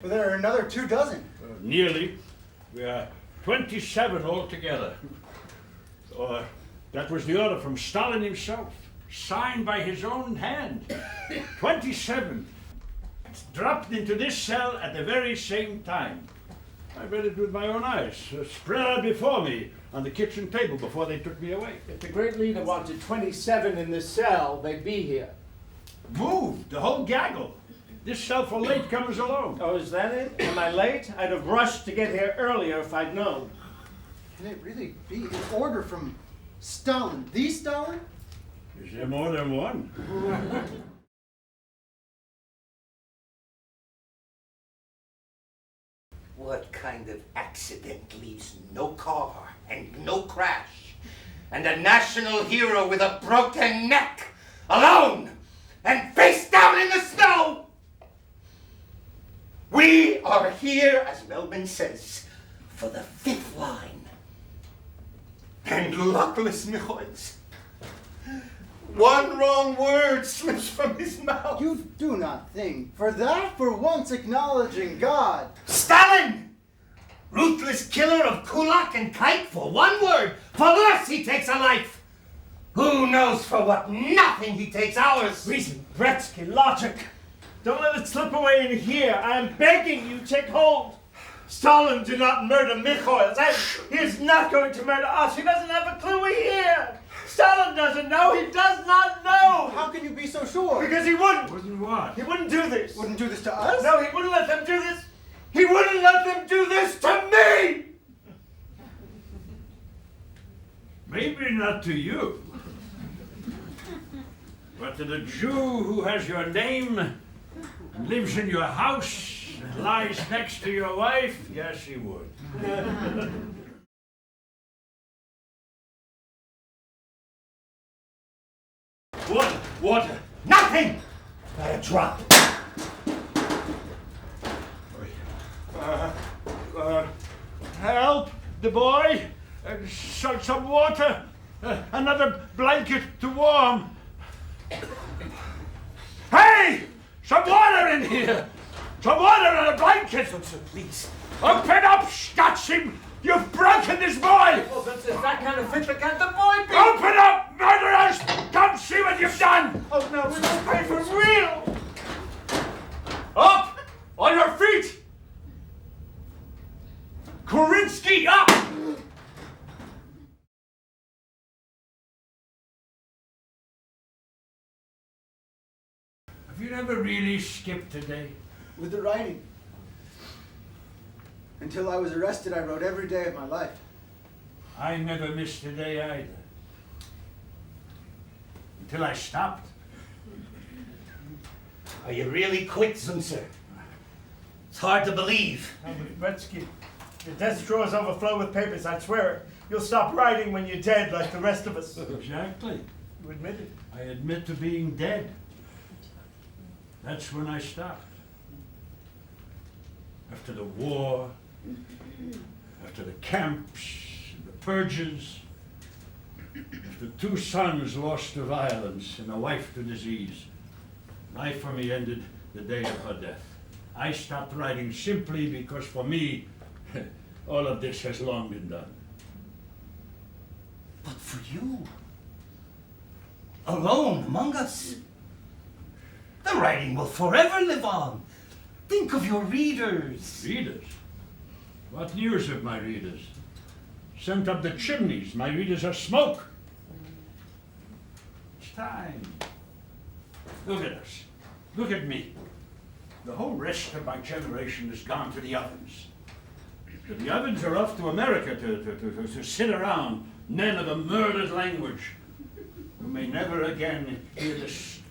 Well, there are another 24. Nearly. We are 27 altogether. That was the order from Stalin himself, signed by his own hand. 27. Dropped into this cell at the very same time. I read it with my own eyes, spread out before me on the kitchen table before they took me away. If the great leader wanted 27 in this cell, they'd be here. Moved, the whole gaggle. This cell for latecomers alone. Oh, is that it? Am I late? I'd have rushed to get here earlier if I'd known. Can it really be an order from Stalin? The Stalin? Is there more than one? What kind of accident leaves no car and no crash, and a national hero with a broken neck, alone, and face down in the snow? We are here, as Melvin says, for the 5th line. And luckless Michoels. One wrong word slips from his mouth. You do not think, for that for once acknowledging God. Stalin! Ruthless killer of kulak and kite, for one word, for less he takes a life. Who knows for what nothing he takes ours? Reason, Bretzky, logic. Don't let it slip away in here. I am begging you, take hold. Stalin did not murder Michoels, and he is not going to murder us. He doesn't have a clue we're here. Stalin doesn't know. He does not know. How can you be so sure? Because he wouldn't. Wouldn't what? He wouldn't do this. Wouldn't do this to us? No, he wouldn't let them do this. He wouldn't let them do this to me! Maybe not to you. But to the Jew who has your name, and lives in your house, and lies next to your wife, yes, he would. Water. Nothing! Not a drop. Help the boy. Some water. Another blanket to warm. Hey! Some water in here! Some water and a blanket! Please. Open up, Scotchim! You've broken this boy! Well, but if that kind of fit, can the boy be? Open up, murderers! Come see what you've done! Oh no, we will pay for real! Up! On your feet! Korinsky, up! Have you never really skipped a day? With the writing. Until I was arrested, I wrote every day of my life. I never missed a day either. Until I stopped. Are you really quit, Zunser? It's hard to believe. Oh, but Bretzky, your desk drawers overflow with papers, I swear it. You'll stop writing when you're dead like the rest of us. Exactly. You admit it. I admit to being dead. That's when I stopped. After the war, after the camps, the purges, after 2 sons lost to violence and a wife to disease, life for me ended the day of her death. I stopped writing simply because for me, all of this has long been done. But for you, alone among us, the writing will forever live on. Think of your readers. Readers? What news of my readers? Sent up the chimneys. My readers are smoke. It's time. Look at us. Look at me. The whole rest of my generation has gone to the ovens. The ovens are off to America to sit around, men of a murdered language, who may never again hear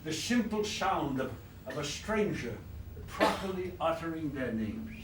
the simple sound of a stranger properly uttering their names.